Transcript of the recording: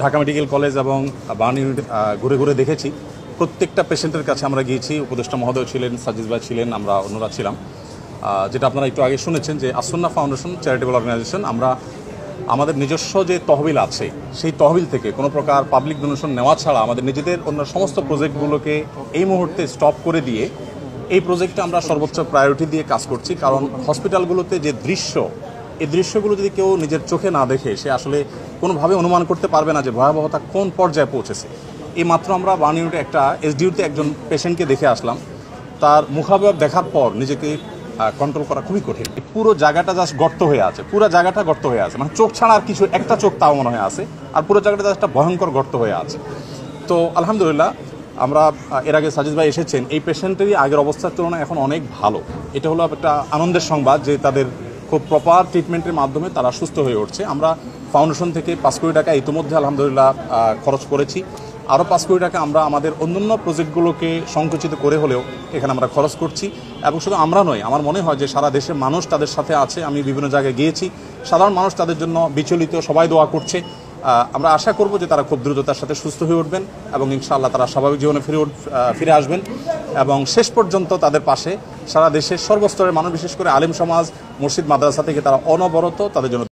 Dhaka medical college এবং burn unit ঘুরে ঘুরে দেখেছি। প্রত্যেকটা পেশেন্টের কাছে আমরা গিয়েছি, উপদেষ্টা মহোদয় ছিলেন, সাজিদ ভাই ছিলেন, আমরা অন্যরা ছিলাম। যেটা আপনারা একটু আগে শুনেছেন যে আসন্না ফাউন্ডেশন চ্যারিটেবল অর্গানাইজেশন, আমরা আমাদের নিজস্ব যে তহবিল আছে সেই তহবিল থেকে কোনো প্রকার পাবলিক ডোনেশন নেওয়া ছাড়া আমাদের নিজেদের অন্য সমস্ত প্রজেক্টগুলোকে এই মুহূর্তে স্টপ করে দিয়ে এই প্রজেক্টে আমরা সর্বোচ্চ প্রায়োরিটি দিয়ে কাজ করছি। কারণ হসপিটালগুলোতে যে দৃশ্য, এই দৃশ্যগুলো যদি কেউ নিজের চোখে না দেখে সে আসলে কোনোভাবে অনুমান করতে পারবে না যে ভয়াবহতা কোন পর্যায়ে পৌঁছেছে। এই মাত্র আমরা বার্ন ইউনিটে একটা এসডিউতে একজন পেশেন্টকে দেখে আসলাম, তার মুখাবয়ব দেখার পর নিজেকে কন্ট্রোল করা খুবই কঠিন। পুরো জায়গাটা জাস্ট গর্ত হয়ে আছে, পুরো জায়গাটা গর্ত হয়ে আছে, মানে চোখ ছাড়া আর কিছু একটা চোখ তাও মনে হয় আছে, আর পুরো জায়গাটা জাস্ট একটা ভয়ঙ্কর গর্ত হয়ে আছে। তো আলহামদুলিল্লাহ আমরা এর আগে সাজিদ ভাই এসেছেন, এই পেশেন্টেরই আগের অবস্থার তুলনায় এখন অনেক ভালো। এটা হলো একটা আনন্দের সংবাদ যে তাদের খুব প্রপার ট্রিটমেন্টের মাধ্যমে তারা সুস্থ হয়ে উঠছে। আমরা ফাউন্ডেশন থেকে 5 কোটি টাকা ইতিমধ্যে আলহামদুলিল্লাহ খরচ করেছি। আরও 5 কোটি টাকা আমরা আমাদের অন্যান্য প্রজেক্টগুলোকে সংকুচিত করে হলেও এখানে আমরা খরচ করছি। এবং শুধু আমরা নয়, আমার মনে হয় যে সারা দেশের মানুষ তাদের সাথে আছে। আমি বিভিন্ন জায়গায় গিয়েছি, সাধারণ মানুষ তাদের জন্য বিচলিত, সবাই দোয়া করছে। আমরা আশা করব যে তারা খুব দ্রুততার সাথে সুস্থ হয়ে উঠবেন এবং ইনশাআল্লাহ তারা স্বাভাবিক জীবনে ফিরে আসবেন এবং শেষ পর্যন্ত তাদের পাশে সারা দেশের সর্বস্তরের মানুষ, বিশেষ করে আলেম সমাজ, মসজিদ, মাদ্রাসা থেকে তারা অনবরত তাদের জন্য